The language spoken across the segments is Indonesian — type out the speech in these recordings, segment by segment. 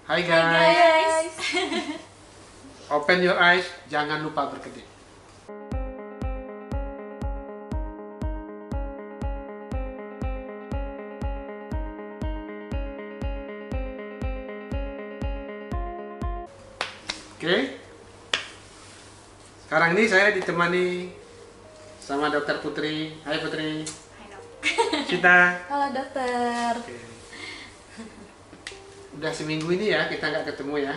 Hai Hai guys, guys. open your eyes, jangan lupa berkedip. Oke, sekarang ini saya ditemani sama Dokter Putri. Hai Putri. Hai dok. Sita. Halo dokter. Oke. Udah seminggu ini ya kita nggak ketemu ya.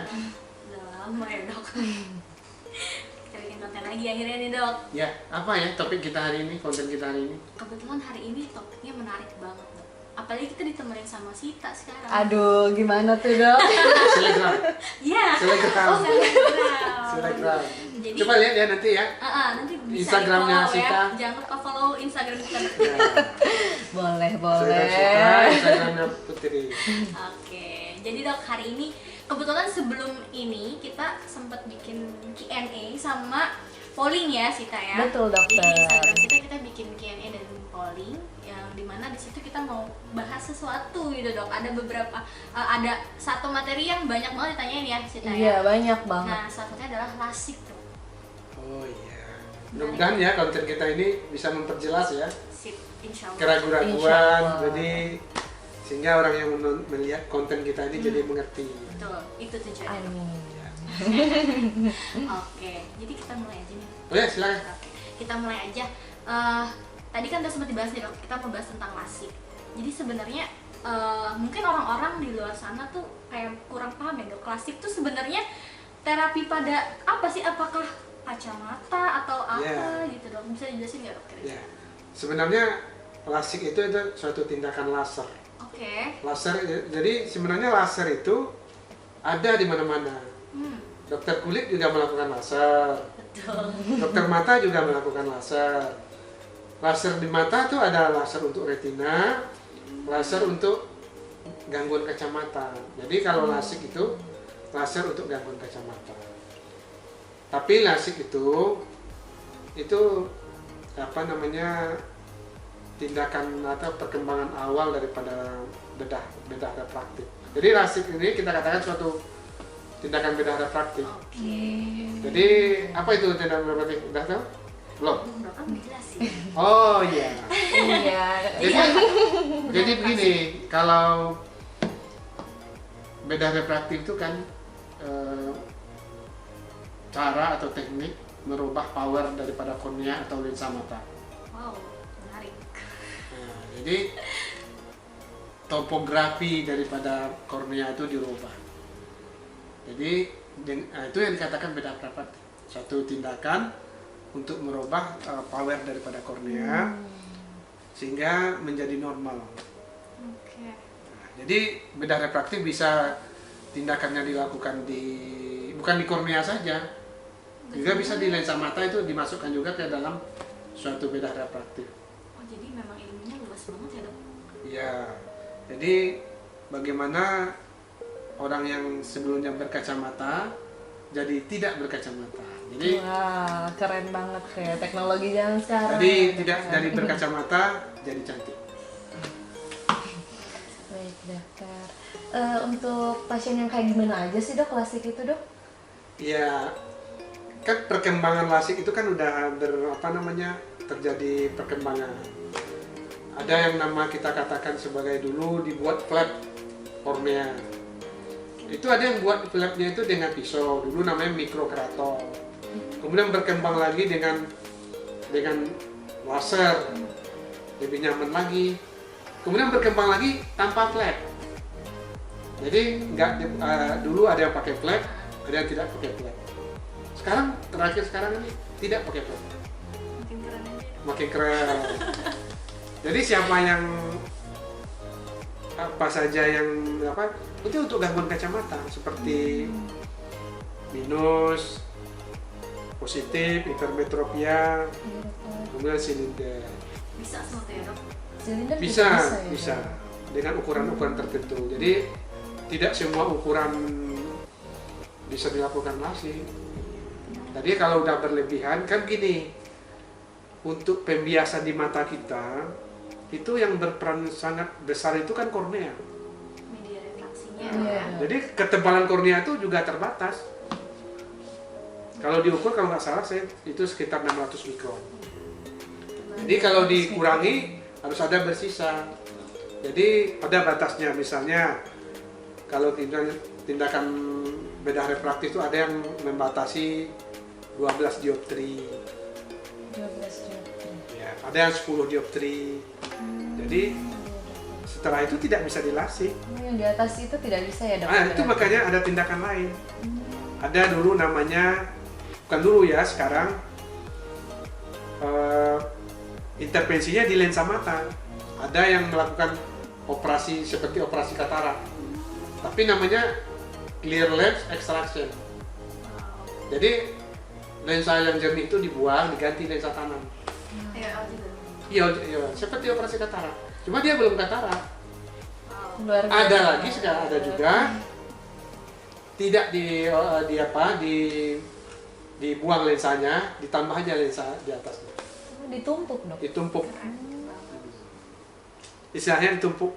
Udah lama ya dok. Kita bikin konten lagi akhirnya nih dok. Ya, apa ya topik kita hari ini, konten kita hari ini? Kebetulan hari ini topiknya menarik banget dok. Apalagi kita ditemenin sama Sita sekarang. Aduh, gimana tuh dok? Selegram. Iya. Selegram. Selegram. Selegram. Jadi, Coba lihat ya nanti ya. nanti bisa Instagramnya di-follow ya. Sita. Jangan lupa follow Instagram kita. Ya. Boleh, Selegram boleh. Sita, Instagramnya Putri. Oke. Jadi dok hari ini kebetulan sebelum ini kita sempat bikin Q&A sama polling ya Sita ya. Betul, dokter. Jadi di Instagram kita bikin Q&A dan polling yang dimana di situ kita mau bahas sesuatu gitu dok. Ada beberapa ada satu materi yang banyak banget ditanyain ya Sita Iya, ya. banyak banget. Nah satunya adalah lasik dok. Oh iya. Mudah-mudahan ya konten kita ini bisa memperjelas ya Sip, insya Allah. keraguan-keraguan. Insyaallah. Jadi sehingga orang yang melihat konten kita ini jadi mengerti. Betul, itu tujuannya. Dok. Amin. Oke, jadi kita mulai aja nih. Oh ya silakan. Oke, kita mulai aja. Tadi kan udah sempat dibahas nih dok, kita mau bahas tentang lasik. Jadi sebenarnya mungkin orang-orang di luar sana tuh kayak kurang paham ya dok. Lasik tuh sebenarnya terapi pada apa sih? Apakah kacamata atau apa Yeah. gitu dok? Bisa dijelasin nggak dok? Ya. Sebenarnya lasik itu suatu tindakan laser. Oke. Laser jadi sebenarnya laser itu ada di mana-mana. Dokter kulit juga melakukan laser. Betul. Dokter mata juga melakukan laser. Laser di mata tuh ada laser untuk retina, laser untuk gangguan kacamata. Jadi kalau lasik itu laser untuk gangguan kacamata. Tapi lasik itu apa namanya tindakan atau perkembangan awal daripada bedah refraktif. Jadi lasik ini kita katakan suatu tindakan bedah refraktif. Oke. Jadi apa itu tindakan refraktif? Udah tahu? Belum? Dok kan dijelasin. Oh iya. Iya. Jadi begini, kalau bedah refraktif itu kan cara atau teknik merubah power daripada kornea atau lensa mata. Wow, menarik. Nah, jadi topografi daripada kornea itu dirubah. Jadi itu yang dikatakan bedah refraktif. Satu tindakan untuk merubah power daripada kornea sehingga menjadi normal. Oke. Nah, jadi bedah refraktif bisa tindakannya dilakukan bukan di kornea saja, juga bisa di lensa mata, itu dimasukkan juga ke dalam suatu bedah refraktif. Oh jadi memang ilmunya luas banget ya dok? Ya, jadi bagaimana orang yang sebelumnya berkacamata jadi tidak berkacamata. Jadi Wah, keren banget kayak teknologi zaman sekarang. jadi tidak dari berkacamata jadi cantik. Baik, dokter. Untuk pasien yang kayak gimana aja sih dok lasik itu dok? Ya, kan perkembangan lasik itu kan udah terjadi perkembangan. Ada yang nama kita katakan sebagai dulu dibuat flap kornea. Itu ada yang buat flapnya itu dengan pisau, dulu namanya mikrokerator. Kemudian berkembang lagi dengan laser, lebih nyaman lagi. Kemudian berkembang lagi tanpa flap. Jadi dulu ada yang pakai flap, ada yang tidak pakai flap. Terakhir sekarang ini tidak pakai flap. Makin keren aja. Makin keren. Jadi siapa yang apa saja yang itu untuk gangguan kacamata seperti minus, positif, hipermetropia, kemudian silinder. Bisa semua tuh ya dok? Silinder Bisa ya, Dok? dengan ukuran-ukuran tertentu. Jadi tidak semua ukuran bisa dilakukan lasik. Tadi kalau udah berlebihan kan gini, untuk pembiasan di mata kita itu yang berperan sangat besar itu kan kornea. Media refraksinya ya. Iya. Jadi ketebalan kornea itu juga terbatas. Kalau diukur kalau nggak salah saya itu sekitar 600 mikron. Jadi kalau dikurangi harus ada bersisa. Jadi ada batasnya, misalnya kalau tindakan bedah refraktif itu ada yang membatasi 12 dioptri. 12 dioptri. Ya, ada yang 10 dioptri. Jadi setelah itu tidak bisa dilasik. Yang di atas itu tidak bisa ya, Dok? Nah, itu makanya ada tindakan lain. Ada dulu namanya, bukan dulu ya, sekarang intervensinya di lensa mata. Ada yang melakukan operasi seperti operasi katarak, tapi namanya clear lens extraction. Jadi lensa yang jernih itu dibuang, diganti lensa tanam. Iya, seperti operasi katarak. Cuma dia belum katarak. Luar biasa. Ada lagi sekarang ada juga tidak dibuang lensanya, ditambah aja lensa di atasnya. Ditumpuk, Dok? Ditumpuk. Istilahnya ditumpuk.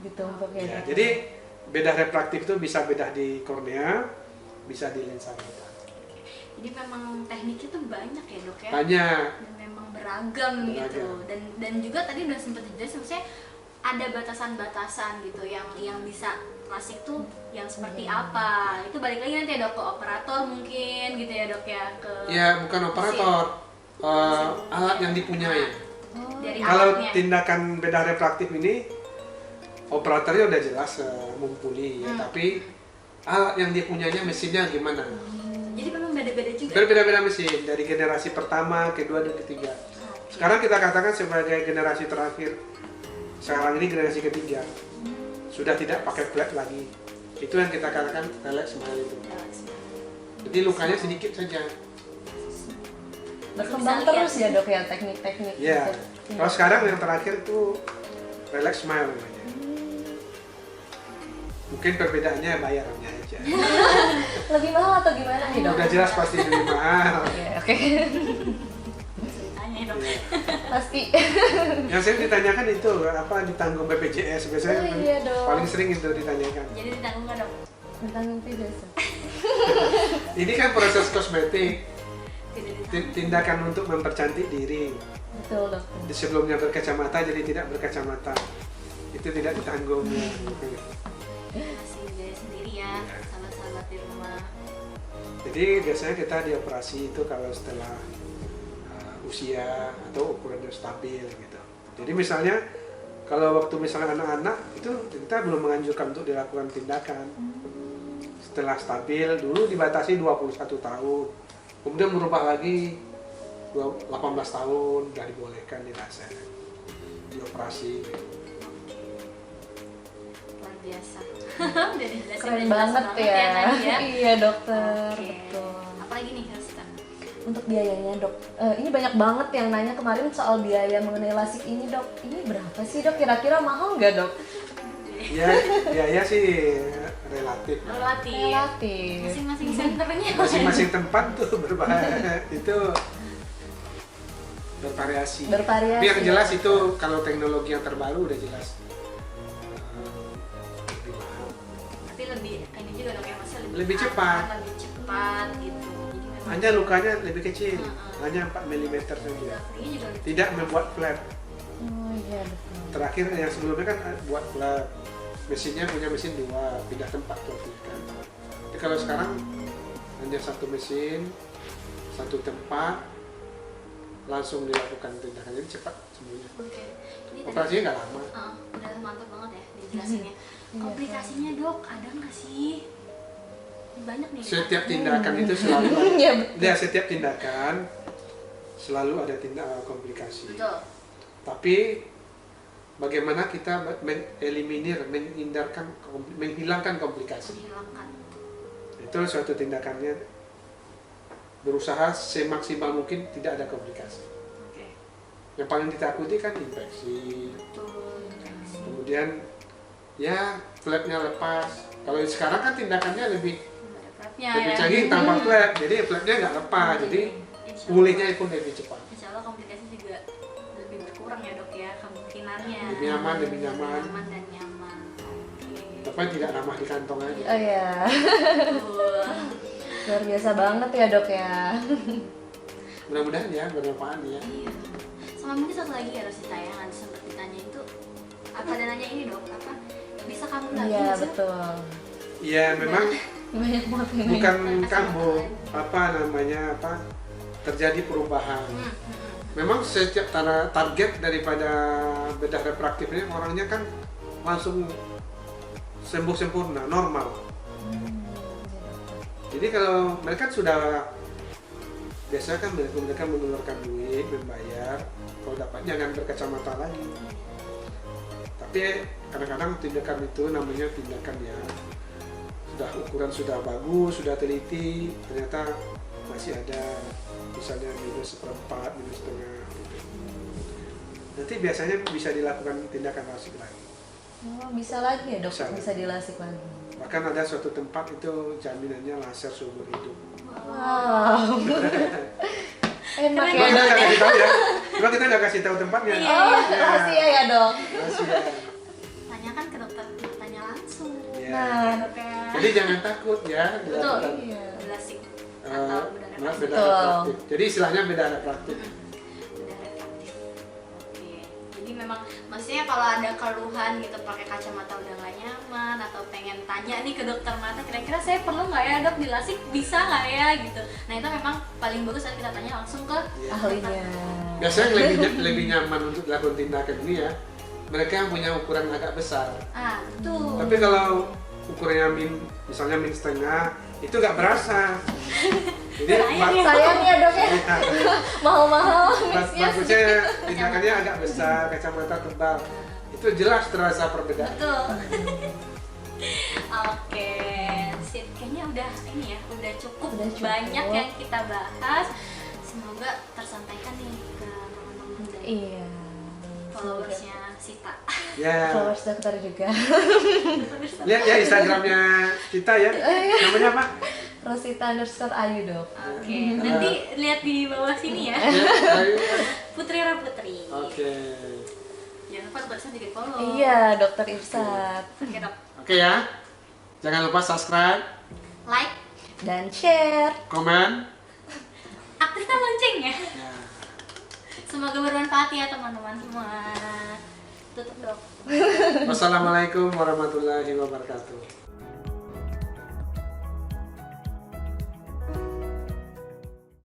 Ditumpuk ya, Ya, Dok? jadi bedah refraktif itu bisa bedah di kornea, bisa di lensa mata. Jadi memang tekniknya tuh banyak ya dok ya. Banyak. Dan memang beragam gitu. Dan juga tadi udah sempat dijelasin, maksudnya ada batasan-batasan gitu yang bisa lasik tuh yang seperti apa. Itu balik lagi nanti ya dok ke operator mungkin gitu ya dok ya, ke Ya, bukan operator, alat yang dipunyai. dari Kalau alatnya. tindakan bedah refraktif ini operatornya udah jelas mumpuni ya, tapi alat yang dipunyainya mesinnya gimana? Jadi memang beda-beda juga. Berbeda-beda mesin dari generasi pertama, kedua dan ketiga. Sekarang kita katakan sebagai generasi terakhir. Sekarang ini generasi ketiga. Sudah tidak pakai flap lagi. Itu yang kita katakan relax smile itu. Jadi lukanya sedikit saja. Berkembang Bisa terus lihat. ya, Dok, ya, teknik-teknik Ya. gitu. Kalau sekarang yang terakhir itu relax smile namanya. Mungkin perbedaannya bayarnya aja. Lebih mahal atau gimana nih, Dok? Udah jelas pasti lebih mahal. Iya, oke. Ceritanya ya dok. Ya. Pasti. Yang sering ditanyakan itu apa ditanggung BPJS biasanya Oh, iya, Dok. paling sering itu ditanyakan. Jadi ditanggung nggak dok? Ditanggung tidak sih. Ini kan proses kosmetik, Tidak ditanggung. tindakan untuk mempercantik diri. Betul, Dok. Sebelumnya berkacamata jadi tidak berkacamata. Itu tidak ditanggung. Masih biaya sendiri ya, sahabat-sahabat di rumah. Jadi biasanya kita dioperasi itu kalau setelah usia atau ukurannya stabil gitu. Jadi misalnya kalau waktu misalnya anak-anak itu kita belum menganjurkan untuk dilakukan tindakan. Setelah stabil dulu dibatasi 21 tahun. Kemudian berubah lagi 18 tahun udah dibolehkan dilaser. Dioperasi gitu. Luar biasa. Udah dijelasin Keren udah jelas banget ya. tadi ya. Iya, Dokter. Oke. Betul. Apalagi nih Krista? Untuk biayanya, Dok. Ini banyak banget yang nanya kemarin soal biaya mengenai lasik ini, Dok. Ini berapa sih, Dok? Kira-kira mahal nggak, Dok? Ya biaya sih relatif. Relatif. Relatif. Masing-masing senternya. Masing-masing tempat tuh itu bervariasi. Bervariasi. Tapi yang jelas itu kalau teknologi yang terbaru udah jelas lebih mahal. Tapi lebih ini juga dok ya, maksudnya Lebih cepat. aman, lebih cepat gitu. Jadi memang Hanya lukanya lebih kecil, hanya 4 mm saja. recovery-nya juga lebih Tidak membuat flap. Oh iya, betul. Terakhir yang sebelumnya kan buat flap. Mesinnya punya mesin 2, pindah tempat tuh kan. Tapi kalau sekarang hanya satu mesin, satu tempat, langsung dilakukan tindakan, jadi cepat semuanya. Oke. Ini tadi Operasinya nggak lama. udah mantap banget ya dijelasinnya. Komplikasinya dok, ada nggak sih? Banyak nih. Setiap tindakan itu selalu Iya, betul. ya setiap tindakan selalu ada komplikasi. Betul. Tapi bagaimana kita mengeliminir, menghilangkan komplikasi. Menghilangkan. Itu suatu tindakannya berusaha semaksimal mungkin tidak ada komplikasi. Oke. Yang paling ditakuti kan infeksi. Betul. Kemudian ya flapnya lepas. Kalau sekarang kan tindakannya lebih Ada flapnya lebih ya. canggih tanpa flap, jadi flapnya nggak lepas, jadi Insya Allah- pulihnya pun lebih cepat. Insya Allah komplikasi juga lebih berkurang ya dok ya kemungkinannya. Lebih nyaman, lebih nyaman. dan nyaman. Oke. supaya tidak ramah di kantong aja. Oh iya. Wah. Luar biasa banget ya dok ya. Mudah-mudahan ya bermanfaat ya. Iya. Sama mungkin satu lagi ya Rosita yang nanti sempat ditanya itu apa dan nanya ini dok apa bisa kamu lagi Iya nggak sih? betul. Iya memang Banyak banget yang bukan nanya. kambuh, apa namanya apa terjadi perubahan. Memang setiap target daripada bedah refraktif ini orangnya kan langsung sembuh sempurna, normal. Jadi kalau mereka sudah biasanya kan mereka mengeluarkan duit, membayar, kalau dapat jangan berkacamata lagi. Tapi kadang-kadang tindakan itu namanya tindakan yang sudah ukuran sudah bagus, sudah teliti, ternyata masih ada misalnya -1/4, -1/2 gitu. Nanti biasanya bisa dilakukan tindakan lasik lagi. Oh, bisa lagi ya dok, Bisa. bisa dilasik lagi. Bahkan ada suatu tempat itu jaminannya laser seumur hidup. Wow. Enak Keren ya Cuma kita dok. nggak kasih tahu ya. Cuma kita nggak kasih tahu tempatnya. Iya. Oh, rahasia ya dok. Rahasia. Tanyakan ke dokter matanya langsung. Ya. Nah, Dok ya. Jadi jangan takut ya Betul. dilakukan Iya. Belasik eh, atau bedah refraktif. beda Betul. refraktif. Jadi istilahnya beda refraktif. Bedah refraktif. Oke. Jadi memang maksudnya kalau ada keluhan gitu pakai kacamata udah nggak nyaman atau pengen tanya nih ke dokter mata kira-kira saya perlu nggak ya dok dilasik bisa nggak ya gitu. Nah itu memang paling bagus saat kita tanya langsung ke Ahlinya. Biasanya yang lebih nyaman untuk dilakukan tindakan ini ya mereka yang punya ukuran agak besar. tuh. Tapi kalau ukurannya misalnya setengah itu nggak berasa. Jadi Sayang ya dok ya. Mahal-mahal mixnya. bagusnya tindakannya agak besar, kacamata tebal. Itu jelas terasa perbedaan. Betul. Oke, sip. Kayaknya udah ini ya, udah cukup, Udah cukup. banyak yang kita bahas. Semoga tersampaikan nih ke teman-teman dari Iya. followersnya Sita. Ya, Followers dokter juga. lihat ya Instagramnya kita ya. Namanya apa? Rosita_Ayu dok. Oke, nanti lihat di bawah sini ya. Ya, ayo. Putri Raputri. Oke. Jangan lupa dokter juga di follow. Iya dokter Irsat. Oke dok. Oke ya. Jangan lupa subscribe, Like, Dan share. komen. aktifkan loncengnya. Ya. Semoga bermanfaat ya teman-teman semua. Tutup dok. Wassalamualaikum warahmatullahi wabarakatuh.